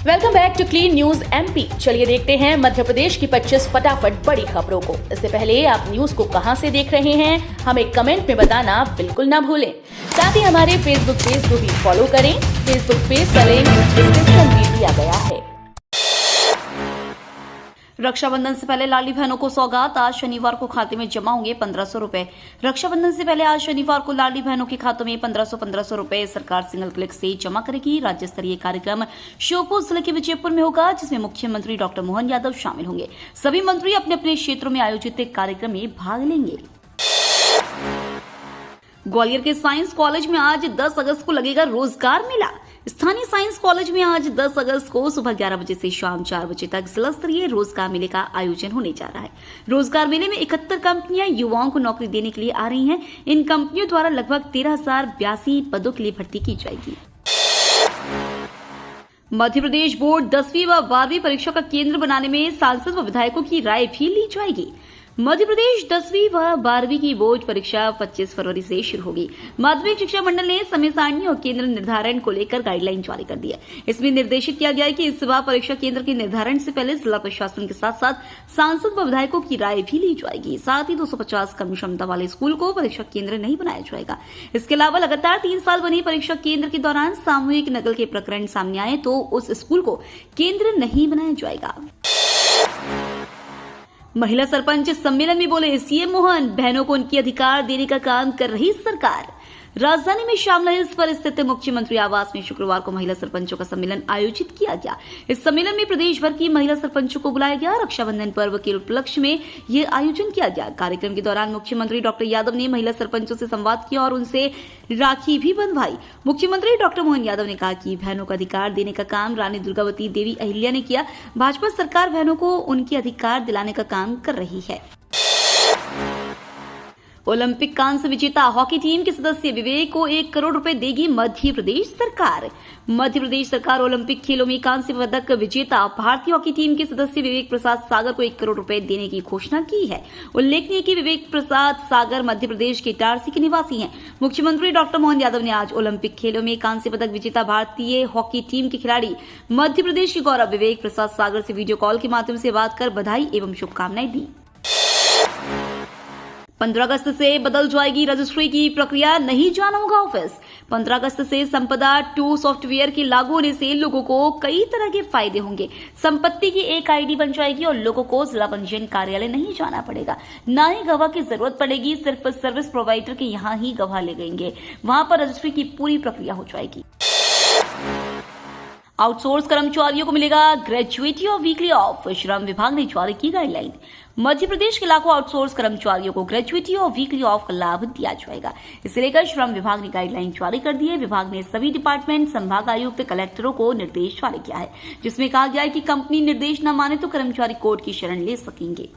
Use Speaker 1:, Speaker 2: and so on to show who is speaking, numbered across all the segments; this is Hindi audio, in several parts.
Speaker 1: Welcome back to clean news MP. चलिए देखते हैं मध्य प्रदेश की 25 फटाफट बड़ी खबरों को। इससे पहले आप न्यूज को कहां से देख रहे हैं, हमें कमेंट में बताना बिल्कुल ना भूलें। साथ ही हमारे फेसबुक पेज को भी फॉलो करें। फेसबुक पेज का लिंक डिस्क्रिप्शन में दिया गया है।
Speaker 2: रक्षाबंधन से पहले लाडली बहनों को सौगात। आज शनिवार को खाते में जमा होंगे 1500 रुपए। रक्षाबंधन से पहले आज शनिवार को लाडली बहनों के खातों में 1500 रुपए सरकार सिंगल क्लिक से जमा करेगी। राज्य स्तरीय कार्यक्रम श्योपुर जिले के विजयपुर में होगा, जिसमें मुख्यमंत्री डॉक्टर मोहन यादव शामिल होंगे। सभी मंत्री अपने अपने क्षेत्रों में आयोजित एक कार्यक्रम में भाग लेंगे। ग्वालियर के साइंस कॉलेज में आज 10 अगस्त को लगेगा रोजगार मेला। स्थानीय साइंस कॉलेज में आज 10 अगस्त को सुबह 11 बजे से शाम 4 बजे तक जिला स्तरीय रोजगार मेले का आयोजन होने जा रहा है। रोजगार मेले में 71 कंपनियां युवाओं को नौकरी देने के लिए आ रही हैं। इन कंपनियों द्वारा लगभग 13,082 पदों के लिए भर्ती की जाएगी। मध्य प्रदेश बोर्ड 10वीं व 12वीं परीक्षा का केंद्र बनाने में सांसद व विधायकों की राय भी ली जाएगी। मध्य प्रदेश 10वीं व 12वीं की बोर्ड परीक्षा 25 फरवरी से शुरू होगी। माध्यमिक शिक्षा मंडल ने समय सारणी और केंद्र निर्धारण को लेकर गाइडलाइन जारी कर दी है। इसमें निर्देशित किया गया है कि इस बार परीक्षा केंद्र के निर्धारण से पहले जिला प्रशासन के साथ साथ सांसद व विधायकों की राय भी ली जाएगी। साथ ही 250 कम क्षमता वाले स्कूल को परीक्षा केंद्र नहीं बनाया जाएगा। इसके अलावा लगातार 3 साल बनी परीक्षा केंद्र के दौरान सामूहिक नकल के प्रकरण सामने आए तो उस स्कूल को केंद्र नहीं बनाया जाएगा। महिला सरपंच सम्मेलन में बोले सीएम मोहन, बहनों को उनके अधिकार देने का काम कर रही सरकार। राजधानी में शामला हिल्स पर स्थित मुख्यमंत्री आवास में शुक्रवार को महिला सरपंचों का सम्मेलन आयोजित किया गया। इस सम्मेलन में प्रदेश भर की महिला सरपंचों को बुलाया गया। रक्षाबंधन पर्व के उपलक्ष्य में यह आयोजन किया गया। कार्यक्रम के दौरान मुख्यमंत्री डॉक्टर यादव ने महिला सरपंचों से संवाद किया और उनसे राखी भी बंधवाई। मुख्यमंत्री डॉक्टर मोहन यादव ने कहा कि बहनों को अधिकार देने का काम रानी दुर्गावती देवी अहिल्या ने किया। भाजपा सरकार बहनों को उनके अधिकार दिलाने का काम कर रही है। ओलंपिक कांस्य विजेता हॉकी टीम के सदस्य विवेक को 1 करोड़ रुपए देगी मध्य प्रदेश सरकार। मध्य प्रदेश सरकार ओलंपिक खेलों में कांस्य पदक विजेता भारतीय हॉकी टीम के सदस्य विवेक प्रसाद सागर को 1 करोड़ रुपए देने की घोषणा की है। उल्लेखनीय कि विवेक प्रसाद सागर मध्य प्रदेश के इटारसी के निवासी हैं। मुख्यमंत्री डॉक्टर मोहन यादव ने आज ओलंपिक खेलों में कांस्य पदक विजेता भारतीय हॉकी टीम के खिलाड़ी मध्य प्रदेश के गौरव विवेक प्रसाद सागर से वीडियो कॉल के माध्यम से बात कर बधाई एवं शुभकामनाएं दी। 15 अगस्त से बदल जाएगी रजिस्ट्री की प्रक्रिया, नहीं जाना होगा ऑफिस। 15 अगस्त से संपदा 2 सॉफ्टवेयर के लागू होने से लोगों को कई तरह के फायदे होंगे। संपत्ति की एक आईडी बन जाएगी और लोगों को जिला पंजीयन कार्यालय नहीं जाना पड़ेगा। ना ही गवाह की जरूरत पड़ेगी, सिर्फ सर्विस प्रोवाइडर के यहाँ ही गवाह ले गएंगे। वहां पर रजिस्ट्री की पूरी प्रक्रिया हो जाएगी। आउटसोर्स कर्मचारियों को मिलेगा ग्रेजुएटी और वीकली ऑफ। श्रम विभाग ने जारी की गाइडलाइन। मध्य प्रदेश के लाखों आउटसोर्स कर्मचारियों को ग्रेजुएटी और वीकली ऑफ का लाभ दिया जाएगा। इसे लेकर श्रम विभाग ने गाइडलाइन जारी कर दी है। विभाग ने सभी डिपार्टमेंट, संभाग आयुक्त, कलेक्टरों को निर्देश जारी किया है, जिसमें कहा गया है कि कंपनी निर्देश न माने तो कर्मचारी कोर्ट की शरण ले सकेंगे।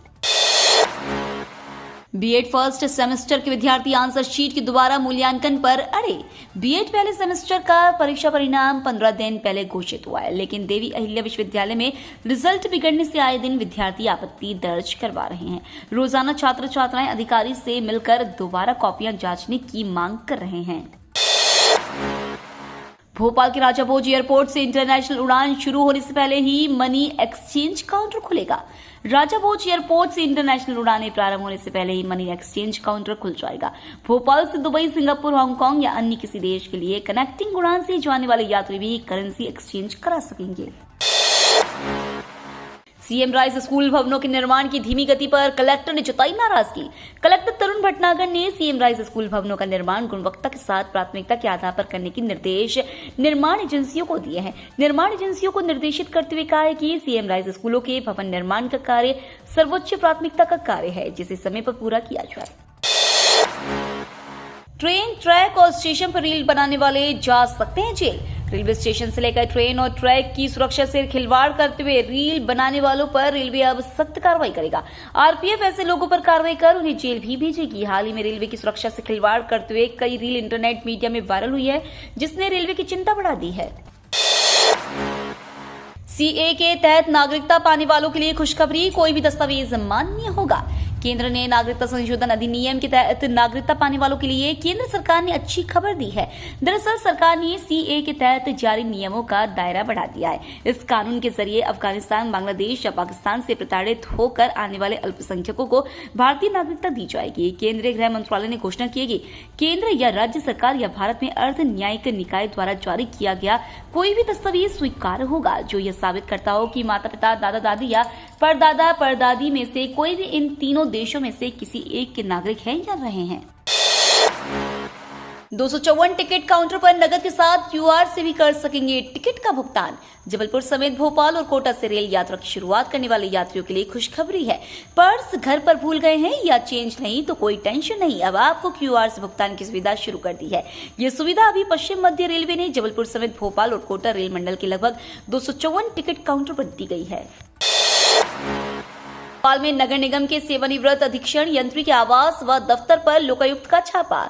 Speaker 2: बीएड फर्स्ट सेमेस्टर के विद्यार्थी आंसर शीट के दोबारा मूल्यांकन पर अड़े। बीएड पहले सेमेस्टर का परीक्षा परिणाम 15 दिन पहले घोषित हुआ है, लेकिन देवी अहिल्या विश्वविद्यालय में रिजल्ट बिगड़ने से आए दिन विद्यार्थी आपत्ति दर्ज करवा रहे हैं। रोजाना छात्र छात्राएं अधिकारी से मिलकर दोबारा कॉपियां जांचने की मांग कर रहे हैं। भोपाल के राजा भोज एयरपोर्ट से इंटरनेशनल उड़ान शुरू होने से पहले ही मनी एक्सचेंज काउंटर खुलेगा। राजा भोज एयरपोर्ट से इंटरनेशनल उड़ानें प्रारंभ होने से पहले ही मनी एक्सचेंज काउंटर खुल जाएगा। भोपाल से दुबई, सिंगापुर, हांगकांग या अन्य किसी देश के लिए कनेक्टिंग उड़ान से जाने वाले यात्री भी करेंसी एक्सचेंज करा सकेंगे। सीएम राइस स्कूल भवनों के निर्माण की धीमी गति पर कलेक्टर ने जताई नाराजगी। कलेक्टर तरुण भटनागर ने सीएम राइस स्कूल भवनों का निर्माण गुणवत्ता के साथ प्राथमिकता के आधार पर करने के निर्देश निर्माण एजेंसियों को दिए हैं। निर्माण एजेंसियों को निर्देशित करते हुए कहा है कि सीएम राइस स्कूलों के भवन निर्माण का कार्य सर्वोच्च प्राथमिकता का कार्य है, जिसे समय पर पूरा किया जाए। ट्रेन, ट्रैक और स्टेशन पर रील बनाने वाले जा सकते हैं जेल। रेलवे स्टेशन से लेकर ट्रेन और ट्रैक की सुरक्षा से खिलवाड़ करते हुए रील बनाने वालों पर रेलवे अब सख्त कार्रवाई करेगा। आरपीएफ ऐसे लोगों पर कार्रवाई कर उन्हें जेल भी भेजेगी। हाल ही में रेलवे की सुरक्षा से खिलवाड़ करते हुए कई रील इंटरनेट मीडिया में वायरल हुई है, जिसने रेलवे की चिंता बढ़ा दी है। सीए के तहत नागरिकता पाने वालों के लिए खुशखबरी, कोई भी दस्तावेज मान्य होगा। केंद्र ने नागरिकता संशोधन अधिनियम के तहत नागरिकता पाने वालों के लिए केंद्र सरकार ने अच्छी खबर दी है। दरअसल सरकार ने सीए के तहत जारी नियमों का दायरा बढ़ा दिया है। इस कानून के जरिए अफगानिस्तान, बांग्लादेश या पाकिस्तान से प्रताड़ित होकर आने वाले अल्पसंख्यकों को भारतीय नागरिकता दी जाएगी। केंद्रीय गृह मंत्रालय ने घोषणा की है कि केंद्र या राज्य सरकार या भारत में अर्ध न्यायिक निकाय द्वारा जारी किया गया कोई भी दस्तावेज स्वीकार्य होगा जो यह साबित करता हो कि माता पिता, दादा दादी या परदादा परदादी में से कोई भी इन तीनों देशों में से किसी एक के नागरिक हैं या रहे हैं। 254 टिकट काउंटर पर नकद के साथ क्यूआर से भी कर सकेंगे टिकट का भुगतान। जबलपुर समेत भोपाल और कोटा से रेल यात्रा की शुरुआत करने वाले यात्रियों के लिए खुशखबरी है। पर्स घर पर भूल गए हैं या चेंज नहीं तो कोई टेंशन नहीं, अब आपको क्यूआर से भुगतान की सुविधा शुरू कर दी है। ये सुविधा अभी पश्चिम मध्य रेलवे ने जबलपुर समेत भोपाल और कोटा रेल मंडल के लगभग 254 टिकट काउंटर पर दी गई है। भोपाल में नगर निगम के सेवानिवृत्त अधीक्षण यंत्री के आवास व दफ्तर पर लोकायुक्त का छापा।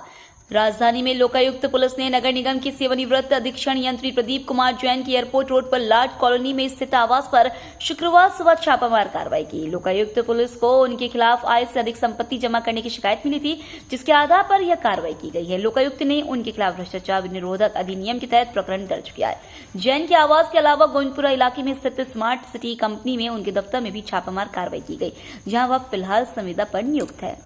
Speaker 2: राजधानी में लोकायुक्त पुलिस ने नगर निगम के सेवानिवृत्त अधीक्षण यंत्री प्रदीप कुमार जैन की एयरपोर्ट रोड पर लाट कॉलोनी में स्थित आवास पर शुक्रवार सुबह छापामार कार्रवाई की। लोकायुक्त पुलिस को उनके खिलाफ आय से अधिक संपत्ति जमा करने की शिकायत मिली थी, जिसके आधार पर यह कार्रवाई की गई है। लोकायुक्त ने उनके खिलाफ भ्रष्टाचार निरोधक अधिनियम के तहत प्रकरण दर्ज किया है। जैन के आवास के अलावा गोविंदपुरा इलाके में स्थित स्मार्ट सिटी कंपनी में उनके दफ्तर में भी छापामार कार्रवाई की गई, जहां वह फिलहाल संविदा पर नियुक्त है।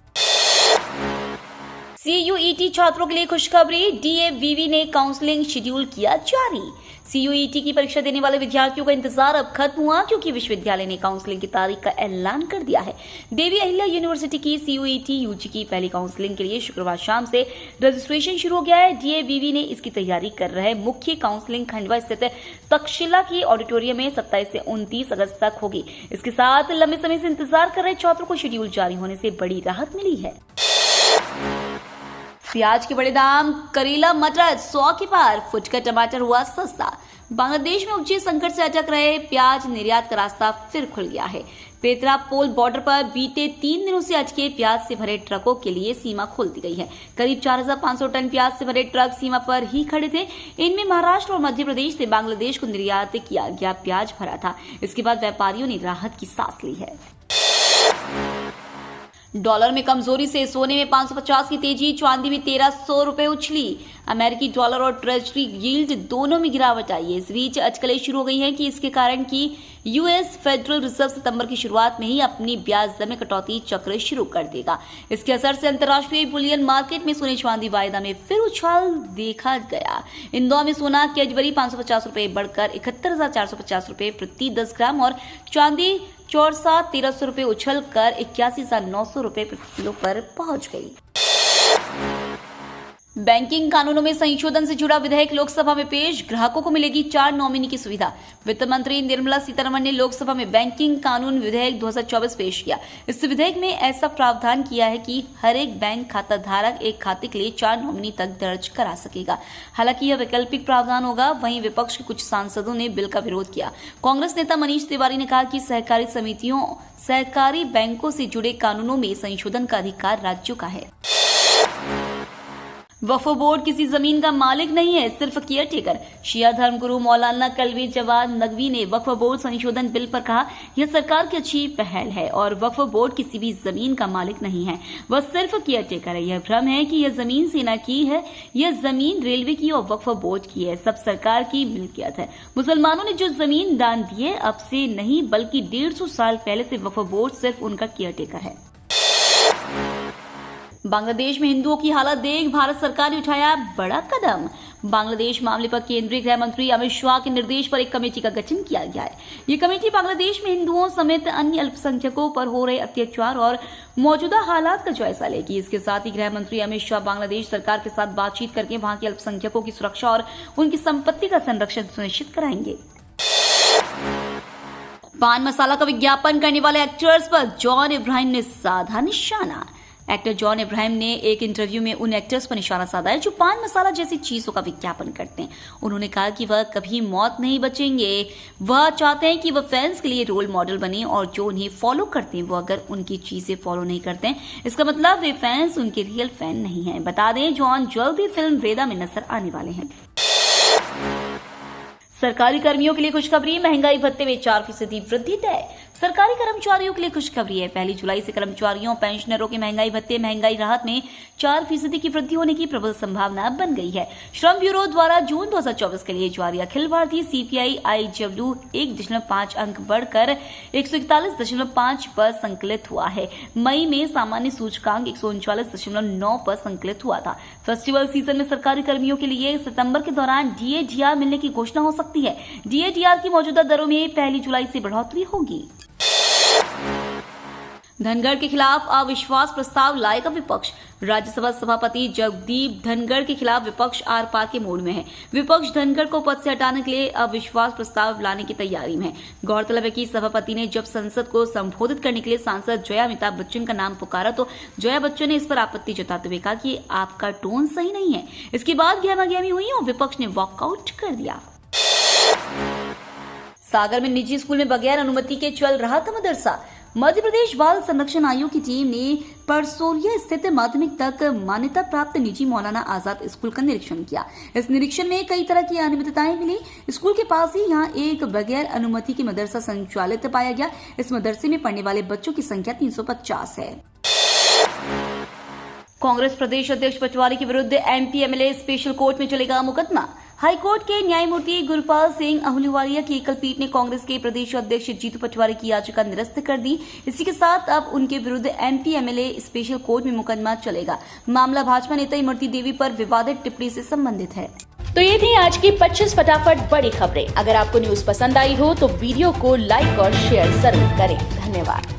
Speaker 2: सीयूईटी छात्रों के लिए खुशखबरी, डीएवीवी ने काउंसलिंग शेड्यूल किया जारी। सीयूईटी की परीक्षा देने वाले विद्यार्थियों का इंतजार अब खत्म हुआ क्योंकि विश्वविद्यालय ने काउंसलिंग की तारीख का ऐलान कर दिया है। देवी अहिल्या यूनिवर्सिटी की सीयूईटी यूजी की पहली काउंसलिंग के लिए शुक्रवार शाम से रजिस्ट्रेशन शुरू हो गया है। डीएवीवी ने इसकी तैयारी कर रहे मुख्य काउंसलिंग खंडवा स्थित तक्षशिला की ऑडिटोरियम में 27 से 29 अगस्त तक होगी। इसके साथ लंबे समय से इंतजार कर रहे छात्रों को शेड्यूल जारी होने से बड़ी राहत मिली है। प्याज के बड़े दाम, करेला मटर 100 के पार, फुटकर टमाटर हुआ सस्ता। बांग्लादेश में उपजे संकट से अटक रहे प्याज निर्यात का रास्ता फिर खुल गया है। पेत्रापोल बॉर्डर पर बीते 3 दिनों से अटके प्याज से भरे ट्रकों के लिए सीमा खोल दी गई है। करीब 4500 टन प्याज से भरे ट्रक सीमा पर ही खड़े थे। इनमें महाराष्ट्र और मध्य प्रदेश से बांग्लादेश को निर्यात किया गया प्याज भरा था। इसके बाद व्यापारियों ने राहत की सांस ली है। डॉलर में कमजोरी से सोने में 550 की तेजी, चांदी में 1300 रुपए उछली। अमेरिकी डॉलर और ट्रेजरी यील्ड दोनों में गिरावट आई है। इस बीच अटकलें शुरू हो गई हैं कि इसके कारण कि यूएस फेडरल रिजर्व सितंबर की शुरुआत में ही अपनी ब्याज दर में कटौती चक्र शुरू कर देगा। इसके असर से अंतर्राष्ट्रीय बुलियन मार्केट में सोने चांदी वायदा में फिर उछाल देखा गया। इंदौर में सोना की अजवरी 550 रुपए बढ़कर 71,450 रुपए प्रति 10 ग्राम और चांदी चौरसा 1300 रुपए उछल कर 81,900 रुपए प्रति किलो पर पहुंच गई। बैंकिंग कानूनों में संशोधन से जुड़ा विधेयक लोकसभा में पेश, ग्राहकों को मिलेगी 4 नॉमिनी की सुविधा। वित्त मंत्री निर्मला सीतारमण ने लोकसभा में बैंकिंग कानून विधेयक 2024 पेश किया। इस विधेयक में ऐसा प्रावधान किया है कि हर एक बैंक खाता धारक एक खाते के लिए 4 नॉमिनी तक दर्ज करा सकेगा। हालांकि यह वैकल्पिक प्रावधान होगा। वहीं विपक्ष के कुछ सांसदों ने बिल का विरोध किया। कांग्रेस नेता मनीष तिवारी ने कहा कि सहकारी समितियों, सहकारी बैंकों से जुड़े कानूनों में संशोधन का अधिकार राज्यों का है। वक्फ बोर्ड किसी जमीन का मालिक नहीं है, सिर्फ केयर टेकर। शिया धर्मगुरु मौलाना कलवी जवाद नकवी ने वक्फ बोर्ड संशोधन बिल पर कहा, यह सरकार की अच्छी पहल है और वक्फ बोर्ड किसी भी जमीन का मालिक नहीं है, वह सिर्फ केयर टेकर है। यह भ्रम है कि यह जमीन सेना की है, यह जमीन रेलवे की और वक्फ बोर्ड की है, सब सरकार की मिल्कियत है। मुसलमानों ने जो जमीन दान दी है, अब से नहीं बल्कि 150 साल पहले से वक्फ बोर्ड सिर्फ उनका केयर टेकर है। बांग्लादेश में हिंदुओं की हालत देख भारत सरकार ने उठाया बड़ा कदम। बांग्लादेश मामले पर केंद्रीय गृह मंत्री अमित शाह के निर्देश पर एक कमेटी का गठन किया गया है। ये कमेटी बांग्लादेश में हिंदुओं समेत अन्य अल्पसंख्यकों पर हो रहे अत्याचार और मौजूदा हालात का जायजा लेगी। इसके साथ ही गृह मंत्री अमित शाह बांग्लादेश सरकार के साथ बातचीत करके वहां के अल्पसंख्यकों की सुरक्षा और उनकी संपत्ति का संरक्षण सुनिश्चित कराएंगे। पान मसाला का विज्ञापन करने वाले एक्टर्स पर जॉन इब्राहिम ने साधा निशाना। एक्टर जॉन इब्राहिम ने एक इंटरव्यू में उन एक्टर्स पर निशाना साधा है जो पान मसाला जैसी चीजों का विज्ञापन करते हैं। उन्होंने कहा कि वह कभी मौत नहीं बचेंगे। वह चाहते हैं कि वह फैंस के लिए रोल मॉडल बने और जो उन्हें फॉलो करते हैं वो अगर उनकी चीजें फॉलो नहीं करते हैं, इसका मतलब वे फैंस उनके रियल फैन नहीं हैं। बता दें, जॉन जल्द ही फिल्म वेदा में नजर आने वाले हैं। सरकारी कर्मियों के लिए खुशखबरी, महंगाई भत्ते में 4% वृद्धि तय। सरकारी कर्मचारियों के लिए खुशखबरी है। 1 जुलाई से कर्मचारियों पेंशनरों के महंगाई भत्ते महंगाई राहत में 4% की वृद्धि होने की प्रबल संभावना बन गई है। श्रम ब्यूरो द्वारा जून 2024 के लिए जारी अखिल भारतीय CPI IW 1.5 अंक बढ़कर 141.5 पर संकलित हुआ है। मई में सामान्य सूचकांक 139.9 पर संकलित हुआ था। फेस्टिवल सीजन में सरकारी कर्मियों के लिए सितंबर के दौरान DA/DR मिलने की घोषणा हो सकती है। DA/DR की मौजूदा दरों में 1 जुलाई से बढ़ोतरी होगी। धनखड़ के खिलाफ अविश्वास प्रस्ताव लाएगा विपक्ष। राज्यसभा सभापति जगदीप धनखड़ के खिलाफ विपक्ष आर पार के मोड में है। विपक्ष धनखड़ को पद से हटाने के लिए अविश्वास प्रस्ताव लाने की तैयारी में है। गौरतलब है कि सभापति ने जब संसद को संबोधित करने के लिए सांसद जया अमिताभ बच्चन का नाम पुकारा तो जया बच्चन ने इस पर आपत्ति जताते हुए कहा कि आपका टोन सही नहीं है। इसके बाद गहमागहमी हुई और विपक्ष ने वॉकआउट कर दिया। सागर में निजी स्कूल में बगैर अनुमति के चल रहा था मदरसा। मध्य प्रदेश बाल संरक्षण आयोग की टीम ने परसोलिया स्थित माध्यमिक तक मान्यता प्राप्त निजी मौलाना आजाद स्कूल का निरीक्षण किया। इस निरीक्षण में कई तरह की अनियमितताएं मिली। स्कूल के पास ही यहां एक बगैर अनुमति की मदरसा संचालित पाया गया। इस मदरसे में पढ़ने वाले बच्चों की संख्या 350 है। कांग्रेस प्रदेश अध्यक्ष पटवारी के विरुद्ध MP MLA स्पेशल कोर्ट में चलेगा मुकदमा। हाईकोर्ट के न्यायमूर्ति गुरपाल सिंह अहलूवालिया की एकल पीठ ने कांग्रेस के प्रदेश अध्यक्ष जीतू पटवारी की याचिका निरस्त कर दी। इसी के साथ अब उनके विरुद्ध MP MLA स्पेशल कोर्ट में मुकदमा चलेगा। मामला भाजपा नेता इमरती देवी पर विवादित टिप्पणी से संबंधित है।
Speaker 1: तो ये थी आज की 25 फटाफट बड़ी खबरें। अगर आपको न्यूज पसंद आई हो तो वीडियो को लाइक और शेयर जरूर करें। धन्यवाद।